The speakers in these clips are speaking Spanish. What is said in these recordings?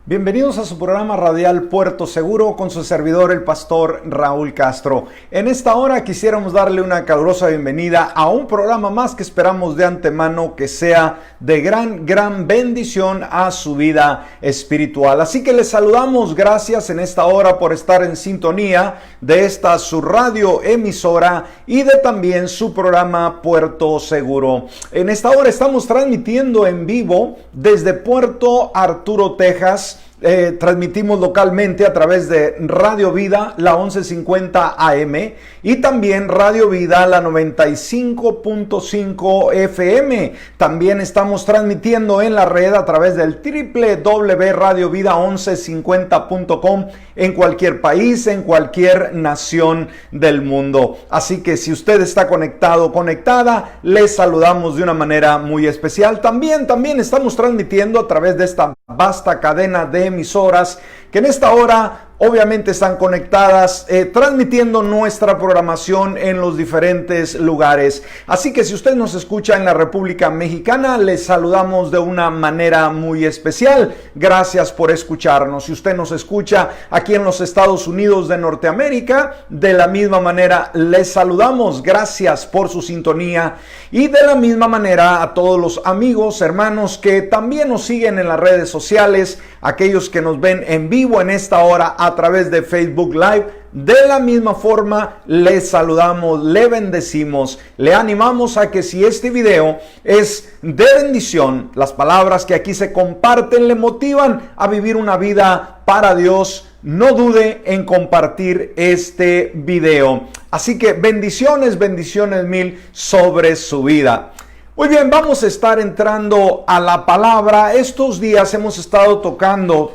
Bienvenidos a su programa radial Puerto Seguro con su servidor el pastor Raúl Castro. En esta hora quisiéramos darle una calurosa bienvenida a un programa más que esperamos de antemano que sea de gran bendición a su vida espiritual. Así que les saludamos, gracias en esta hora por estar en sintonía de esta su radio emisora y de también su programa Puerto Seguro. En esta hora estamos transmitiendo en vivo desde Puerto Arturo, Texas. Transmitimos localmente a través de Radio Vida, la 1150 AM, y también Radio Vida, la 95.5 FM. También estamos transmitiendo en la red a través del www.radiovida1150.com en cualquier país, en cualquier nación del mundo. Así que si usted está conectado o conectada, les saludamos de una manera muy especial. También estamos transmitiendo a través de esta vasta cadena de emisoras que en esta hora obviamente están conectadas, transmitiendo nuestra programación en los diferentes lugares. Así que si usted nos escucha en la República Mexicana, les saludamos de una manera muy especial. Gracias por escucharnos. Si usted nos escucha aquí en los Estados Unidos de Norteamérica, de la misma manera les saludamos. Gracias por su sintonía. Y de la misma manera a todos los amigos, hermanos que también nos siguen en las redes sociales, aquellos que nos ven en vivo en esta hora a través de Facebook Live, de la misma forma les saludamos, le bendecimos, le animamos a que si este video es de bendición, las palabras que aquí se comparten le motivan a vivir una vida para Dios, no dude en compartir este video. Así que bendiciones mil sobre su vida. Muy bien, vamos a estar entrando a la palabra. Estos días hemos estado tocando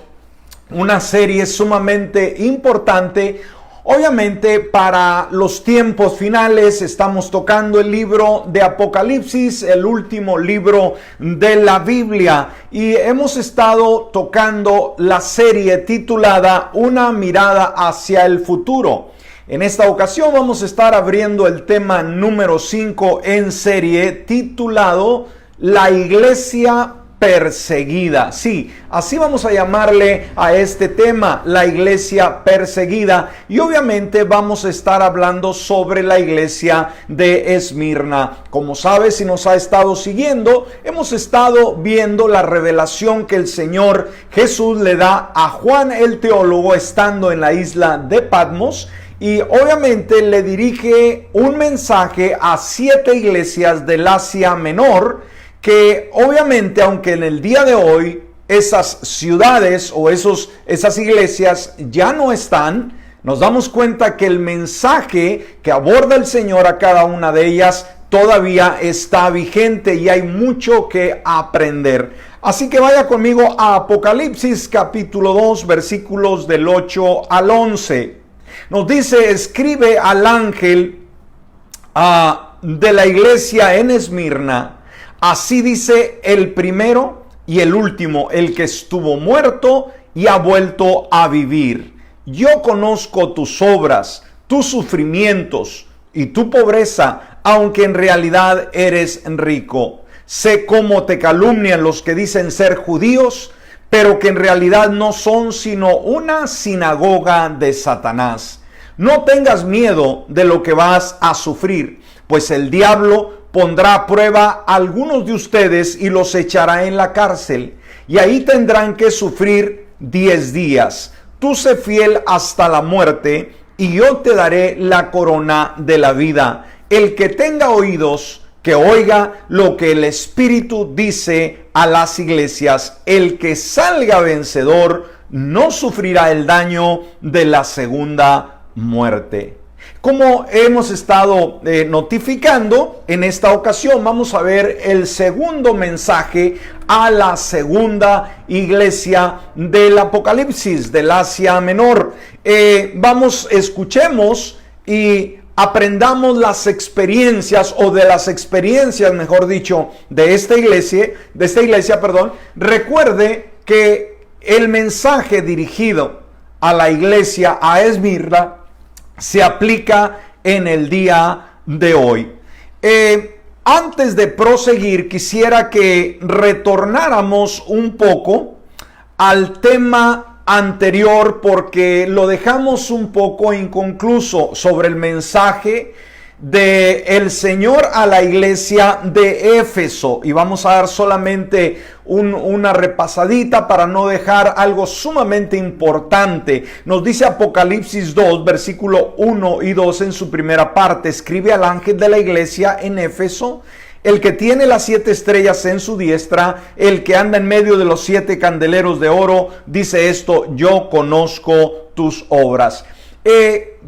una serie sumamente importante. Obviamente para los tiempos finales estamos tocando el libro de Apocalipsis, el último libro de la Biblia, y hemos estado tocando la serie titulada Una mirada hacia el futuro. En esta ocasión vamos a estar abriendo el tema número 5 en serie titulado La Iglesia Perseguida. Sí, así vamos a llamarle a este tema, la iglesia perseguida. Y obviamente vamos a estar hablando sobre la iglesia de Esmirna. Como sabes, si nos ha estado siguiendo, hemos estado viendo la revelación que el Señor Jesús le da a Juan el teólogo estando en la isla de Patmos. Y obviamente le dirige un mensaje a 7 iglesias del Asia Menor, que obviamente, aunque en el día de hoy esas ciudades o esas iglesias ya no están, nos damos cuenta que el mensaje que aborda el Señor a cada una de ellas todavía está vigente y hay mucho que aprender. Así que vaya conmigo a Apocalipsis capítulo 2, versículos del 8 al 11. Nos dice: escribe al ángel de la iglesia en Esmirna. Así dice el primero y el último, el que estuvo muerto y ha vuelto a vivir. Yo conozco tus obras, tus sufrimientos y tu pobreza, aunque en realidad eres rico. Sé cómo te calumnian los que dicen ser judíos, pero que en realidad no son sino una sinagoga de Satanás. No tengas miedo de lo que vas a sufrir, pues el diablo pondrá a prueba a algunos de ustedes y los echará en la cárcel, y ahí tendrán que sufrir 10 días. Tú sé fiel hasta la muerte, y yo te daré la corona de la vida. El que tenga oídos, que oiga lo que el Espíritu dice a las iglesias. El que salga vencedor no sufrirá el daño de la segunda muerte. Como hemos estado notificando, en esta ocasión vamos a ver el segundo mensaje a la segunda iglesia del Apocalipsis, del Asia Menor. Escuchemos y aprendamos las experiencias, o de las experiencias, mejor dicho, de esta iglesia. Recuerde que el mensaje dirigido a la iglesia, a Esmirna, se aplica en el día de hoy. Antes de proseguir, quisiera que retornáramos un poco al tema anterior porque lo dejamos un poco inconcluso sobre el mensaje de el Señor a la iglesia de Éfeso, y vamos a dar solamente una repasadita para no dejar algo sumamente importante. Nos dice Apocalipsis 2, versículo 1 y 2 en su primera parte: escribe al ángel de la iglesia en Éfeso, el que tiene las 7 estrellas en su diestra, el que anda en medio de los 7 candeleros de oro, dice esto: yo conozco tus obras.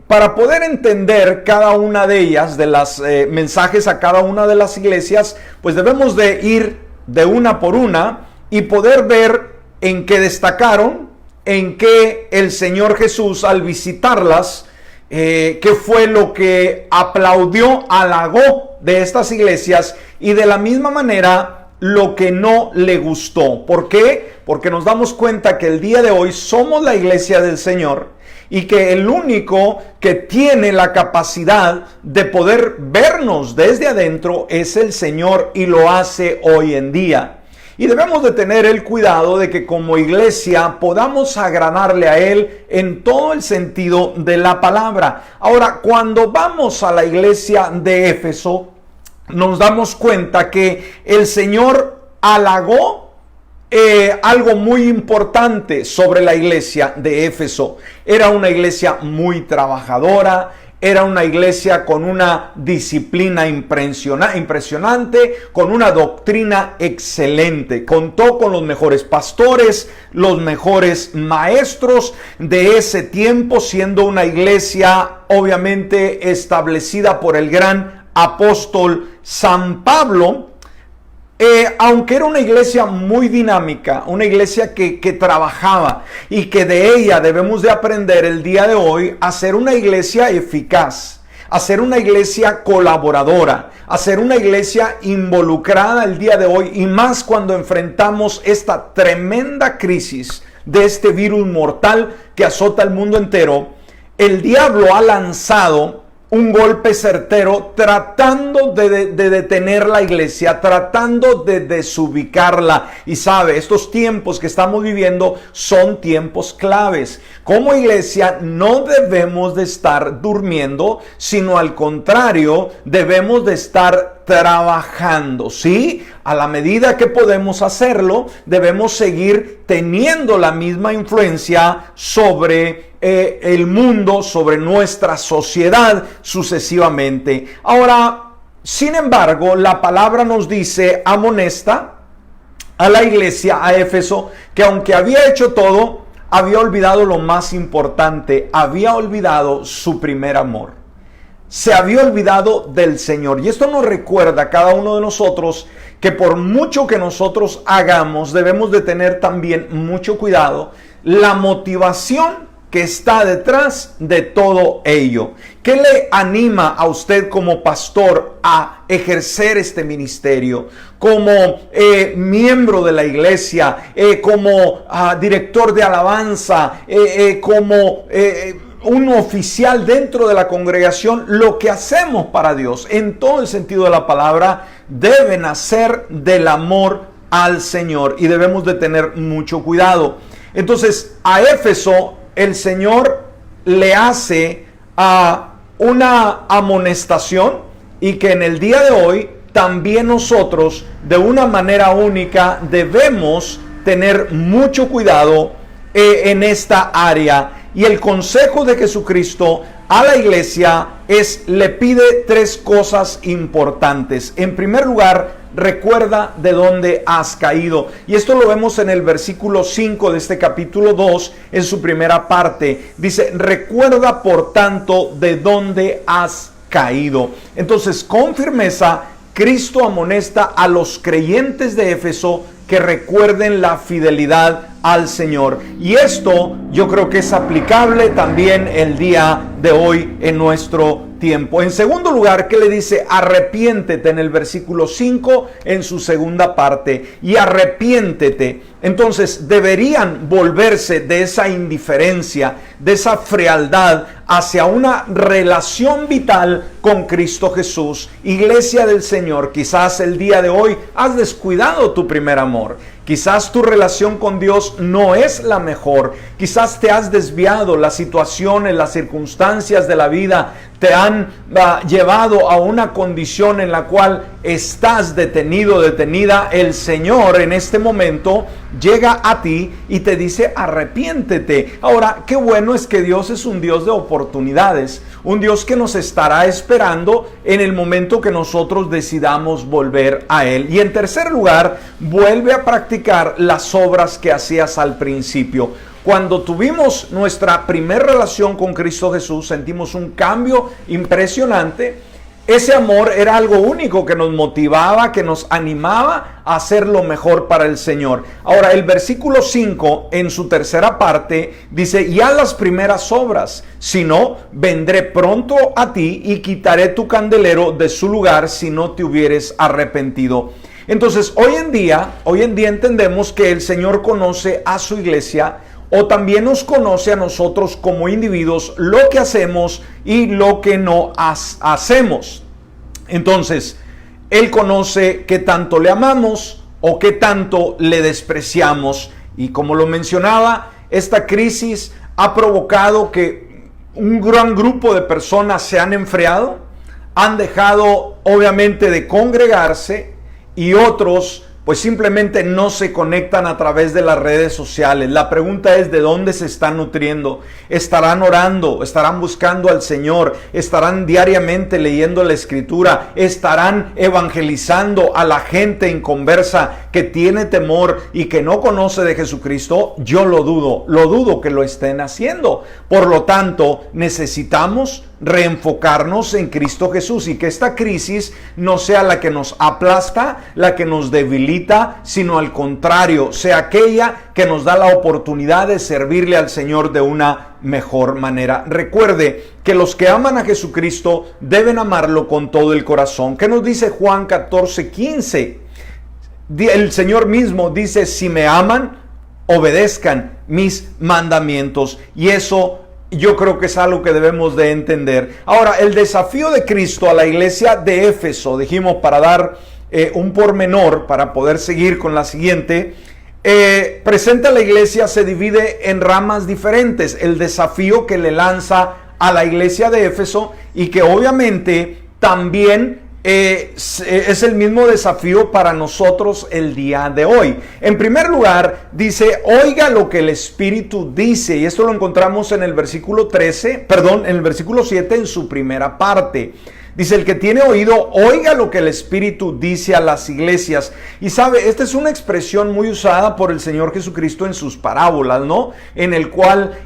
Para poder entender cada una de ellas, de las mensajes a cada una de las iglesias, pues debemos de ir de una por una y poder ver en qué destacaron, en qué el Señor Jesús al visitarlas, qué fue lo que aplaudió, halagó de estas iglesias, y de la misma manera lo que no le gustó. ¿Por qué? Porque nos damos cuenta que el día de hoy somos la iglesia del Señor, y que el único que tiene la capacidad de poder vernos desde adentro es el Señor, y lo hace hoy en día. Y debemos de tener el cuidado de que como iglesia podamos agradarle a Él en todo el sentido de la palabra. Ahora, cuando vamos a la iglesia de Éfeso, nos damos cuenta que el Señor halagó algo muy importante sobre la iglesia de Éfeso. Era una iglesia muy trabajadora, era una iglesia con una disciplina impresionante, con una doctrina excelente. Contó con los mejores pastores, los mejores maestros de ese tiempo, siendo una iglesia obviamente establecida por el gran apóstol San Pablo. Aunque era una iglesia muy dinámica, una iglesia que trabajaba, y que de ella debemos de aprender el día de hoy a ser una iglesia eficaz, a ser una iglesia colaboradora, a ser una iglesia involucrada el día de hoy, y más cuando enfrentamos esta tremenda crisis de este virus mortal que azota el mundo entero. El diablo ha lanzado un golpe certero tratando de detener la iglesia, tratando de desubicarla. Y sabe, estos tiempos que estamos viviendo son tiempos claves. Como iglesia no debemos de estar durmiendo, sino al contrario, debemos de estar trabajando, ¿sí? A la medida que podemos hacerlo, debemos seguir teniendo la misma influencia sobre el mundo, sobre nuestra sociedad sucesivamente. Ahora, sin embargo, la palabra nos dice, amonesta a la iglesia, a Éfeso, que aunque había hecho todo, había olvidado lo más importante, había olvidado su primer amor. Se había olvidado del Señor. Y esto nos recuerda a cada uno de nosotros que por mucho que nosotros hagamos, debemos de tener también mucho cuidado la motivación que está detrás de todo ello. ¿Qué le anima a usted como pastor a ejercer este ministerio? Como miembro de la iglesia, como director de alabanza, como un oficial dentro de la congregación. Lo que hacemos para Dios, en todo el sentido de la palabra, debe nacer del amor al Señor, y debemos de tener mucho cuidado. Entonces, a Éfeso el Señor le hace una amonestación, y que en el día de hoy también nosotros de una manera única debemos tener mucho cuidado en esta área. Y el consejo de Jesucristo a la iglesia le pide 3 cosas importantes. En primer lugar, recuerda de dónde has caído. Y esto lo vemos en el versículo 5 de este capítulo 2, en su primera parte. Dice, recuerda por tanto de dónde has caído. Entonces, con firmeza, Cristo amonesta a los creyentes de Éfeso que recuerden la fidelidad al Señor. Y esto yo creo que es aplicable también el día de hoy en nuestro tiempo. En segundo lugar, ¿qué le dice? Arrepiéntete en el versículo 5, en su segunda parte. Y arrepiéntete. Entonces deberían volverse de esa indiferencia, de esa frialdad, hacia una relación vital con Cristo Jesús. Iglesia del Señor, quizás el día de hoy has descuidado tu primer amor. Quizás tu relación con Dios no es la mejor. Quizás te has desviado. Las situaciones, las circunstancias de la vida te han llevado a una condición en la cual estás detenido, detenida. El Señor en este momento llega a ti y te dice: arrepiéntete. Ahora, qué bueno es que Dios es un Dios de oportunidades, un Dios que nos estará esperando en el momento que nosotros decidamos volver a Él. Y en tercer lugar, vuelve a practicar las obras que hacías al principio. Cuando tuvimos nuestra primera relación con Cristo Jesús, sentimos un cambio impresionante. Ese amor era algo único que nos motivaba, que nos animaba a hacer lo mejor para el Señor. Ahora, el versículo 5, en su tercera parte, dice: y haz las primeras obras, si no, vendré pronto a ti y quitaré tu candelero de su lugar si no te hubieres arrepentido. Entonces, hoy en día entendemos que el Señor conoce a su iglesia, o también nos conoce a nosotros como individuos, lo que hacemos y lo que no hacemos. Entonces, Él conoce qué tanto le amamos o qué tanto le despreciamos. Y como lo mencionaba, esta crisis ha provocado que un gran grupo de personas se han enfriado, han dejado obviamente de congregarse, y otros pues simplemente no se conectan a través de las redes sociales. La pregunta es: ¿de dónde se están nutriendo? ¿Estarán orando? ¿Estarán buscando al Señor? ¿Estarán diariamente leyendo la Escritura? ¿Estarán evangelizando a la gente inconversa que tiene temor y que no conoce de Jesucristo? Yo lo dudo que lo estén haciendo. Por lo tanto, necesitamos reenfocarnos en Cristo Jesús, y que esta crisis no sea la que nos aplasta, la que nos debilita, sino al contrario, sea aquella que nos da la oportunidad de servirle al Señor de una mejor manera. Recuerde que los que aman a Jesucristo deben amarlo con todo el corazón. ¿Qué nos dice Juan 14:15? El Señor mismo dice: si me aman, obedezcan mis mandamientos. Y eso yo creo que es algo que debemos de entender. Ahora, el desafío de Cristo a la iglesia de Éfeso, dijimos, para dar un pormenor, para poder seguir con la siguiente, presenta a la iglesia, se divide en ramas diferentes. El desafío que le lanza a la iglesia de Éfeso, y que obviamente también es el mismo desafío para nosotros el día de hoy. En primer lugar, dice: oiga lo que el Espíritu dice, y esto lo encontramos en el versículo 7, en su primera parte. Dice: el que tiene oído, oiga lo que el Espíritu dice a las iglesias. Y sabe, esta es una expresión muy usada por el Señor Jesucristo en sus parábolas, ¿no? En el cual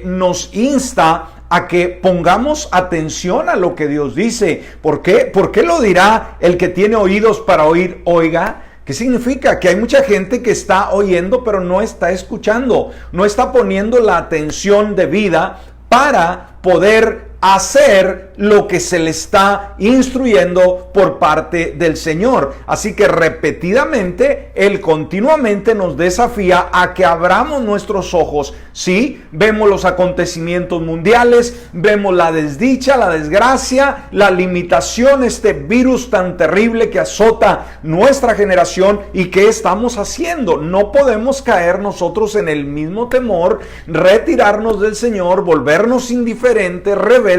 nos insta a que pongamos atención a lo que Dios dice. ¿Por qué? ¿Por qué lo dirá el que tiene oídos para oír? Oiga. ¿Qué significa? Que hay mucha gente que está oyendo, pero no está escuchando, no está poniendo la atención debida para poder hacer lo que se le está instruyendo por parte del Señor. Así que repetidamente, Él continuamente nos desafía a que abramos nuestros ojos. Sí, vemos los acontecimientos mundiales, vemos la desdicha, la desgracia, la limitación, este virus tan terrible que azota nuestra generación. ¿Y qué estamos haciendo? No podemos caer nosotros en el mismo temor, retirarnos del Señor, volvernos indiferentes, rebeldes,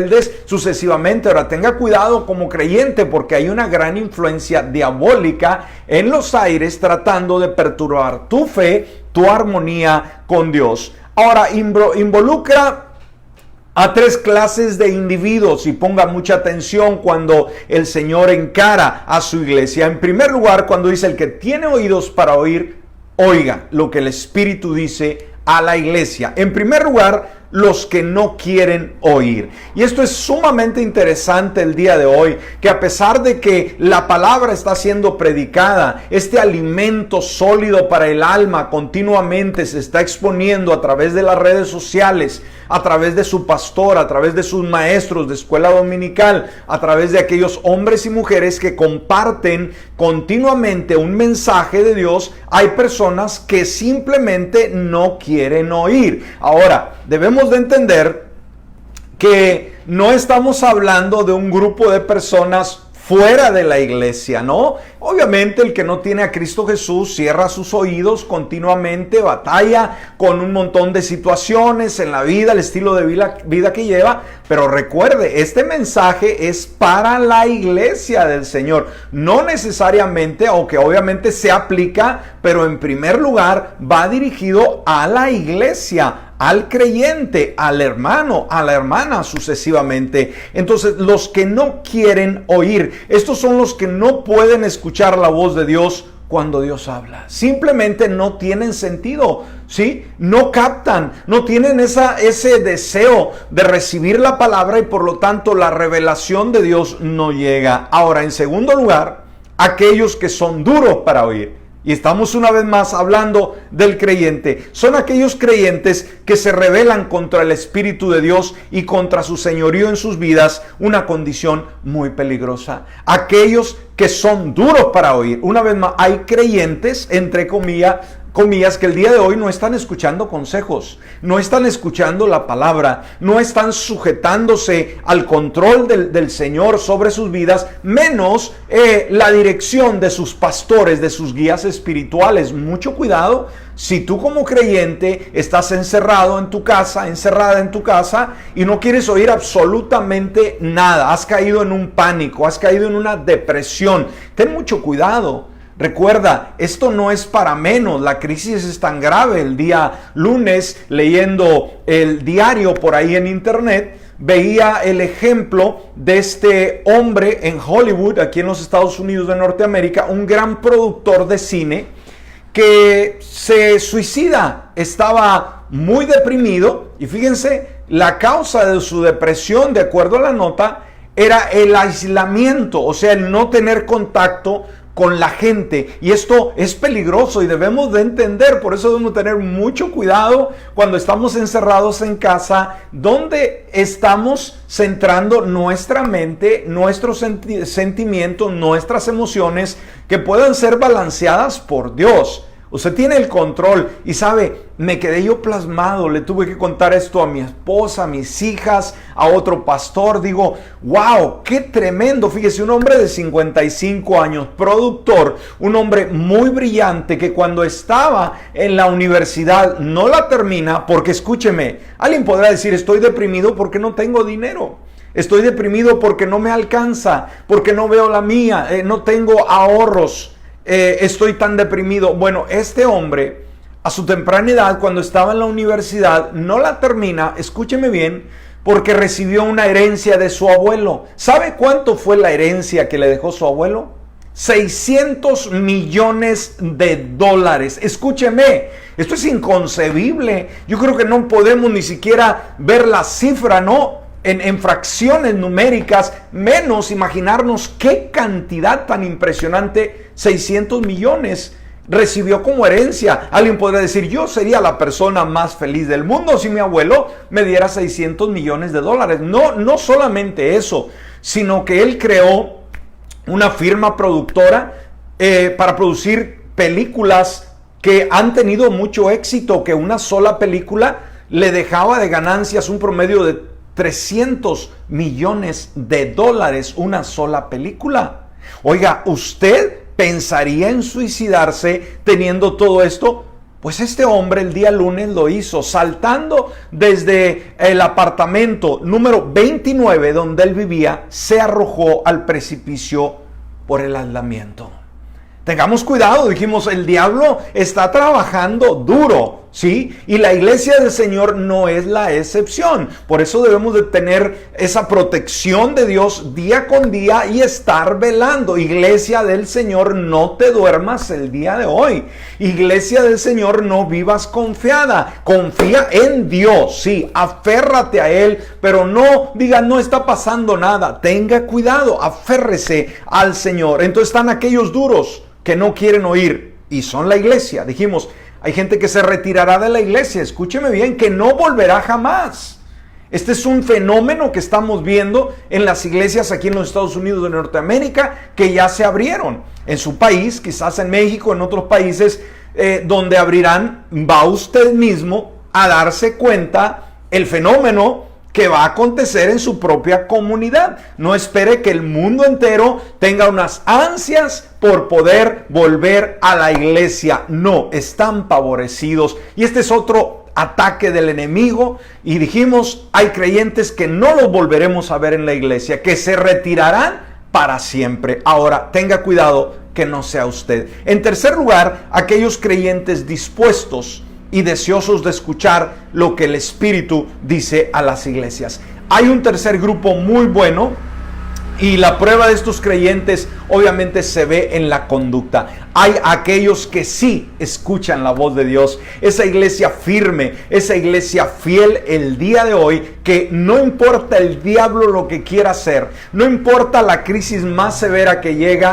sucesivamente. Ahora, tenga cuidado como creyente, porque hay una gran influencia diabólica en los aires tratando de perturbar tu fe, tu armonía con Dios. Ahora, involucra a tres clases de individuos, y ponga mucha atención cuando el Señor encara a su iglesia. En primer lugar, cuando dice: el que tiene oídos para oír, oiga lo que el Espíritu dice a la iglesia. En primer lugar, los que no quieren oír. Y esto es sumamente interesante el día de hoy, que a pesar de que la palabra está siendo predicada, este alimento sólido para el alma continuamente se está exponiendo a través de las redes sociales, a través de su pastor, a través de sus maestros de escuela dominical, a través de aquellos hombres y mujeres que comparten continuamente un mensaje de Dios. Hay personas que simplemente no quieren oír. Ahora, debemos de entender que no estamos hablando de un grupo de personas fuera de la iglesia, ¿no? Obviamente el que no tiene a Cristo Jesús cierra sus oídos continuamente, batalla con un montón de situaciones en la vida, el estilo de vida que lleva. Pero recuerde, este mensaje es para la iglesia del Señor. No necesariamente, aunque obviamente se aplica, pero en primer lugar va dirigido a la iglesia, al creyente, al hermano, a la hermana, sucesivamente. Entonces, los que no quieren oír, estos son los que no pueden escuchar la voz de Dios cuando Dios habla. Simplemente no tienen sentido, ¿sí? No captan, no tienen ese deseo de recibir la palabra y por lo tanto la revelación de Dios no llega. Ahora, en segundo lugar, aquellos que son duros para oír. Y estamos una vez más hablando del creyente. Son aquellos creyentes que se rebelan contra el Espíritu de Dios y contra su señorío en sus vidas, una condición muy peligrosa. Aquellos que son duros para oír. Una vez más, hay creyentes, entre comillas, que el día de hoy no están escuchando consejos, no están escuchando la palabra, no están sujetándose al control del Señor sobre sus vidas, menos la dirección de sus pastores, de sus guías espirituales. Mucho cuidado. Si tú como creyente estás encerrado en tu casa, encerrada en tu casa y no quieres oír absolutamente nada, has caído en un pánico, has caído en una depresión, ten mucho cuidado. Recuerda, esto no es para menos, la crisis es tan grave. El día lunes, leyendo el diario por ahí en internet, veía el ejemplo de este hombre en Hollywood, aquí en los Estados Unidos de Norteamérica, un gran productor de cine que se suicida. Estaba muy deprimido y fíjense, la causa de su depresión, de acuerdo a la nota, era el aislamiento, o sea, el no tener contacto con la gente. Y esto es peligroso y debemos de entender, por eso debemos tener mucho cuidado cuando estamos encerrados en casa, donde estamos centrando nuestra mente, nuestros sentimientos, nuestras emociones, que puedan ser balanceadas por Dios. Usted tiene el control y sabe, me quedé yo plasmado, le tuve que contar esto a mi esposa, a mis hijas, a otro pastor. Digo, wow, qué tremendo. Fíjese, un hombre de 55 años, productor, un hombre muy brillante que cuando estaba en la universidad no la termina porque, escúcheme, alguien podrá decir, estoy deprimido porque no tengo dinero. Estoy deprimido porque no me alcanza, porque no veo la mía, no tengo ahorros. Estoy tan deprimido. Bueno, este hombre a su temprana edad, cuando estaba en la universidad, no la termina, escúcheme bien, porque recibió una herencia de su abuelo. ¿Sabe cuánto fue la herencia que le dejó su abuelo? 600 millones de dólares. Escúcheme, esto es inconcebible. Yo creo que no podemos ni siquiera ver la cifra, ¿no? En fracciones numéricas, menos imaginarnos qué cantidad tan impresionante, 600 millones, recibió como herencia. Alguien podría decir, yo sería la persona más feliz del mundo si mi abuelo me diera 600 millones de dólares. No solamente eso, sino que él creó una firma productora para producir películas que han tenido mucho éxito, que una sola película le dejaba de ganancias un promedio de 300 millones de dólares, una sola película. Oiga, ¿usted pensaría en suicidarse teniendo todo esto? Pues este hombre el día lunes lo hizo, saltando desde el apartamento número 29 donde él vivía, se arrojó al precipicio por el aislamiento. Tengamos cuidado, dijimos, el diablo está trabajando duro, ¿sí? Y la iglesia del Señor no es la excepción. Por eso debemos de tener esa protección de Dios día con día y estar velando. Iglesia del Señor, no te duermas el día de hoy. Iglesia del Señor, no vivas confiada. Confía en Dios, sí, aférrate a Él, pero no diga, no está pasando nada. Tenga cuidado, aférrese al Señor. Entonces están aquellos duros que no quieren oír y son la iglesia. Dijimos, hay gente que se retirará de la iglesia, escúcheme bien, que no volverá jamás. Este es un fenómeno que estamos viendo en las iglesias aquí en los Estados Unidos de Norteamérica, que ya se abrieron. En su país, quizás en México, en otros países donde abrirán, va usted mismo a darse cuenta el fenómeno que va a acontecer en su propia comunidad. No espere que el mundo entero tenga unas ansias por poder volver a la iglesia. No, están favorecidos. Y este es otro ataque del enemigo, y dijimos, hay creyentes que no los volveremos a ver en la iglesia, que se retirarán para siempre. Ahora, tenga cuidado que no sea usted. En tercer lugar, aquellos creyentes dispuestos y deseosos de escuchar lo que el Espíritu dice a las iglesias. Hay un tercer grupo muy bueno, y la prueba de estos creyentes obviamente se ve en la conducta. Hay aquellos que sí escuchan la voz de Dios. Esa iglesia firme, esa iglesia fiel el día de hoy, que no importa el diablo lo que quiera hacer, no importa la crisis más severa que llegue,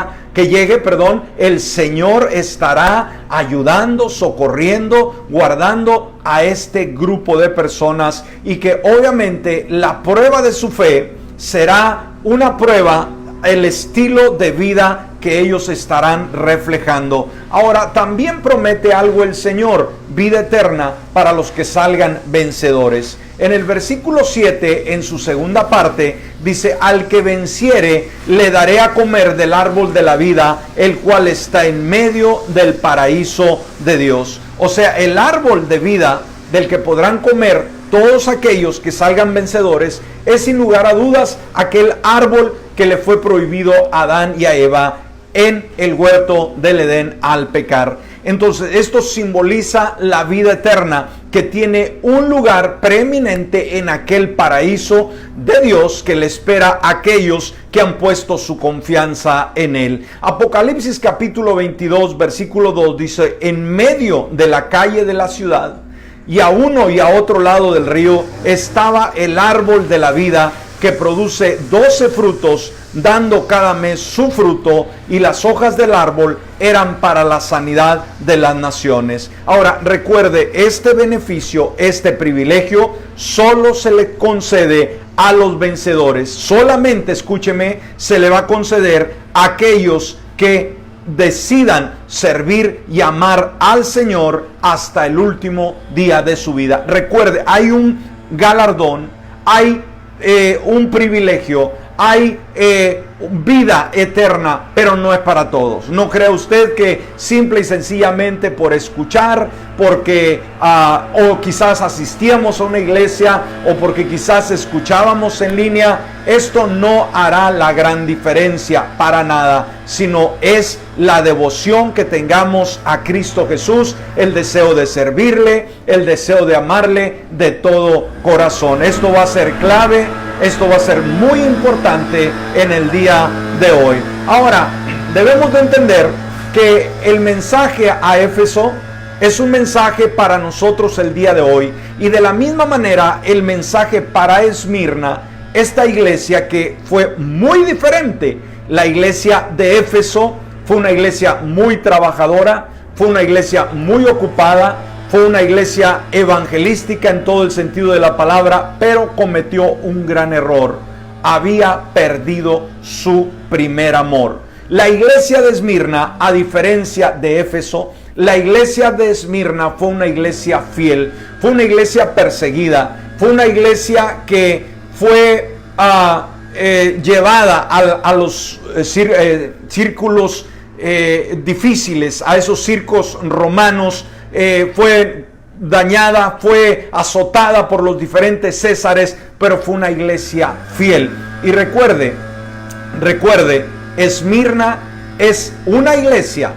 el Señor estará ayudando, socorriendo, guardando a este grupo de personas, y que obviamente la prueba de su fe será una prueba, el estilo de vida que ellos estarán reflejando. Ahora, también promete algo el Señor: vida eterna para los que salgan vencedores. En el versículo 7, en su segunda parte, dice: al que venciere, le daré a comer del árbol de la vida, el cual está en medio del paraíso de Dios. O sea, el árbol de vida del que podrán comer todos aquellos que salgan vencedores es, sin lugar a dudas, aquel árbol que le fue prohibido a Adán y a Eva en el huerto del Edén al pecar. Entonces, esto simboliza la vida eterna, que tiene un lugar preeminente en aquel paraíso de Dios que le espera a aquellos que han puesto su confianza en Él. Apocalipsis capítulo 22, versículo 2 dice: en medio de la calle de la ciudad, y a uno y a otro lado del río, estaba el árbol de la vida, que produce 12 frutos, dando cada mes su fruto, y las hojas del árbol eran para la sanidad de las naciones. Ahora, recuerde, este beneficio, este privilegio, solo se le concede a los vencedores. Solamente, escúcheme, se le va a conceder a aquellos que decidan servir y amar al Señor hasta el último día de su vida. Recuerde, hay un galardón, hay un privilegio, hay vida eterna, pero no es para todos. No crea usted que simple y sencillamente por escuchar, porque o quizás asistíamos a una iglesia, o porque quizás escuchábamos en línea, esto no hará la gran diferencia para nada, sino es la devoción que tengamos a Cristo Jesús, el deseo de servirle, el deseo de amarle de todo corazón. Esto va a ser clave, esto va a ser muy importante en el día de hoy. Ahora, debemos de entender que el mensaje a Éfeso es un mensaje para nosotros el día de hoy, y de la misma manera el mensaje para Esmirna, esta iglesia que fue muy diferente. La iglesia de Éfeso fue una iglesia muy trabajadora, fue una iglesia muy ocupada, fue una iglesia evangelística en todo el sentido de la palabra, pero cometió un gran error: había perdido su primer amor. La iglesia de Esmirna, a diferencia de Éfeso, la iglesia de Esmirna fue una iglesia fiel, fue una iglesia perseguida, fue una iglesia que fue llevada a los círculos difíciles, a esos circos romanos, fue dañada, fue azotada por los diferentes césares, pero fue una iglesia fiel. Y recuerde, Esmirna es una iglesia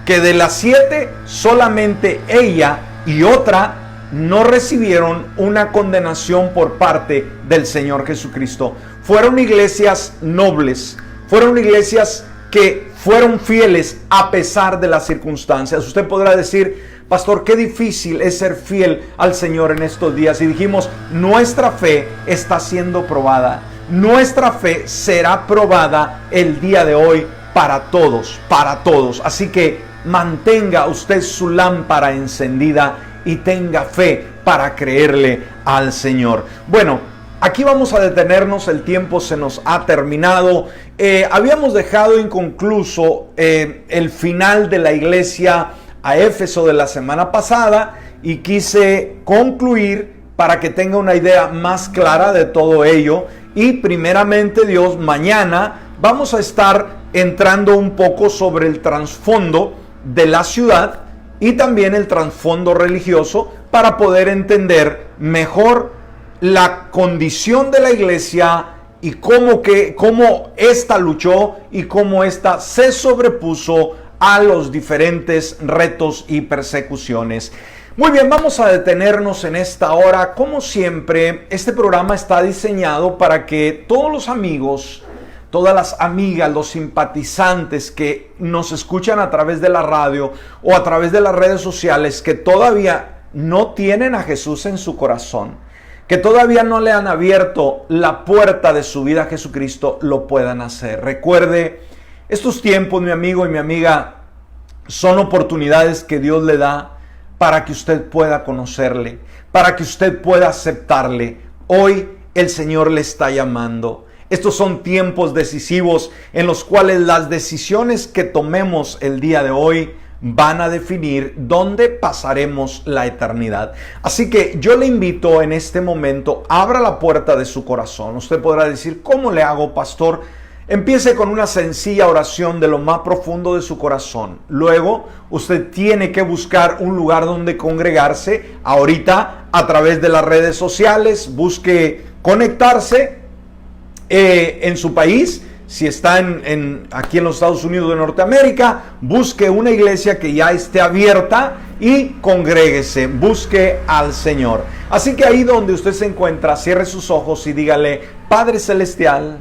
que de las 7, solamente ella y otra no recibieron una condenación por parte del Señor Jesucristo. Fueron iglesias nobles, fueron iglesias que fueron fieles a pesar de las circunstancias. Usted podrá decir: pastor, qué difícil es ser fiel al Señor en estos días. Y dijimos, nuestra fe está siendo probada. Nuestra fe será probada el día de hoy para todos, para todos. Así que mantenga usted su lámpara encendida y tenga fe para creerle al Señor. Bueno, aquí vamos a detenernos, el tiempo se nos ha terminado. Habíamos dejado inconcluso el final de la iglesia a Éfeso de la semana pasada, y quise concluir para que tenga una idea más clara de todo ello. Y primeramente Dios, mañana vamos a estar entrando un poco sobre el trasfondo de la ciudad y también el trasfondo religioso para poder entender mejor la condición de la iglesia y cómo ésta luchó y cómo ésta se sobrepuso a los diferentes retos y persecuciones. Muy bien, vamos a detenernos en esta hora. Como siempre, este programa está diseñado para que todos los amigos, todas las amigas, los simpatizantes que nos escuchan a través de la radio o a través de las redes sociales, que todavía no tienen a Jesús en su corazón, que todavía no le han abierto la puerta de su vida a Jesucristo, lo puedan hacer. Recuerde, estos tiempos, mi amigo y mi amiga, son oportunidades que Dios le da para que usted pueda conocerle, para que usted pueda aceptarle. Hoy el Señor le está llamando. Estos son tiempos decisivos en los cuales las decisiones que tomemos el día de hoy van a definir dónde pasaremos la eternidad. Así que yo le invito en este momento, abra la puerta de su corazón. Usted podrá decir, ¿cómo le hago, pastor? Empiece con una sencilla oración de lo más profundo de su corazón. Luego, usted tiene que buscar un lugar donde congregarse. Ahorita, a través de las redes sociales, busque conectarse en su país. Si está aquí en los Estados Unidos de Norteamérica, busque una iglesia que ya esté abierta y congréguese, busque al Señor. Así que ahí donde usted se encuentra, cierre sus ojos y dígale, Padre Celestial,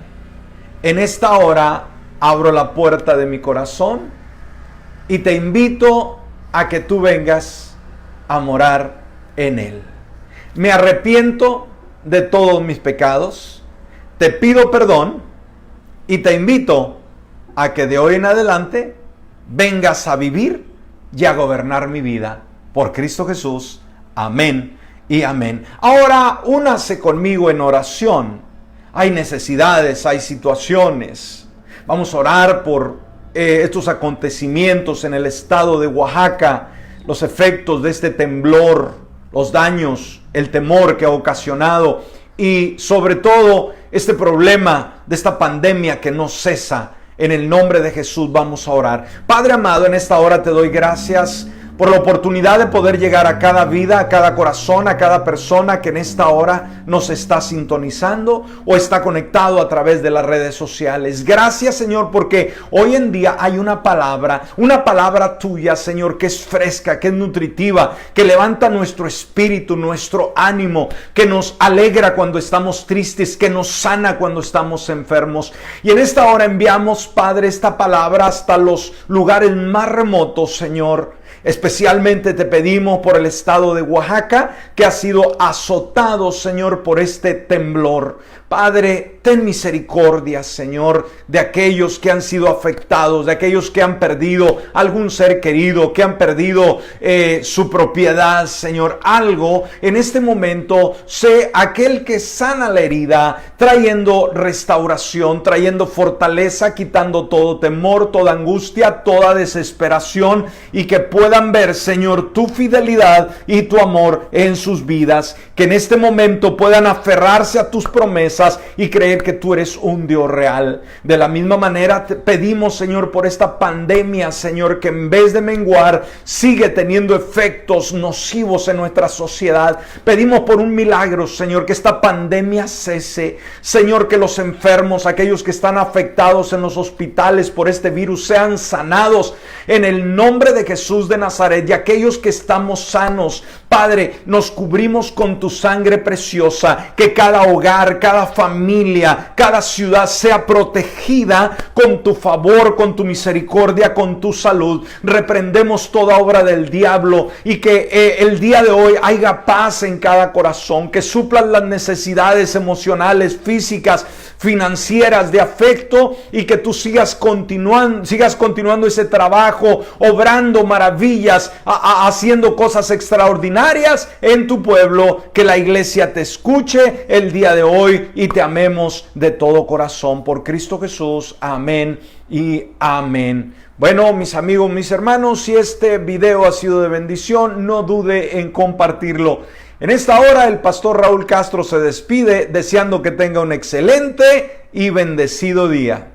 en esta hora abro la puerta de mi corazón y te invito a que tú vengas a morar en él. Me arrepiento de todos mis pecados, te pido perdón y te invito a que de hoy en adelante vengas a vivir y a gobernar mi vida. Por Cristo Jesús. Amén y amén. Ahora únase conmigo en oración. Hay necesidades, hay situaciones. Vamos a orar por estos acontecimientos en el estado de Oaxaca, los efectos de este temblor, los daños, el temor que ha ocasionado y sobre todo este problema de esta pandemia que no cesa. En el nombre de Jesús vamos a orar. Padre amado, en esta hora te doy gracias por la oportunidad de poder llegar a cada vida, a cada corazón, a cada persona que en esta hora nos está sintonizando o está conectado a través de las redes sociales. Gracias, Señor, porque hoy en día hay una palabra tuya, Señor, que es fresca, que es nutritiva, que levanta nuestro espíritu, nuestro ánimo, que nos alegra cuando estamos tristes, que nos sana cuando estamos enfermos. Y en esta hora enviamos, Padre, esta palabra hasta los lugares más remotos, Señor. Especialmente te pedimos por el estado de Oaxaca, que ha sido azotado, Señor, por este temblor. Padre, ten misericordia, Señor, de aquellos que han sido afectados, de aquellos que han perdido algún ser querido, que han perdido su propiedad, Señor. Algo en este momento, sé aquel que sana la herida, trayendo restauración, trayendo fortaleza, quitando todo temor, toda angustia, toda desesperación, y que puedan ver, Señor, tu fidelidad y tu amor en sus vidas. Que en este momento puedan aferrarse a tus promesas y creer que tú eres un Dios real. De la misma manera te pedimos, Señor, por esta pandemia, Señor, que en vez de menguar, sigue teniendo efectos nocivos en nuestra sociedad. Pedimos por un milagro, Señor, que esta pandemia cese. Señor, que los enfermos, aquellos que están afectados en los hospitales por este virus, sean sanados en el nombre de Jesús de Nazaret. Y aquellos que estamos sanos, Padre, nos cubrimos con tu sangre preciosa. Que cada hogar, cada familia, cada ciudad sea protegida con tu favor, con tu misericordia, con tu salud. Reprendemos toda obra del diablo y que el día de hoy haya paz en cada corazón, que suplan las necesidades emocionales, físicas, financieras, de afecto, y que tú sigas continuando ese trabajo, obrando maravillas, haciendo cosas extraordinarias misionarias en tu pueblo, que la iglesia te escuche el día de hoy y te amemos de todo corazón por Cristo Jesús. Amén y amén. Bueno, mis amigos, mis hermanos, si este video ha sido de bendición, no dude en compartirlo. En esta hora el pastor Raúl Castro se despide deseando que tenga un excelente y bendecido día.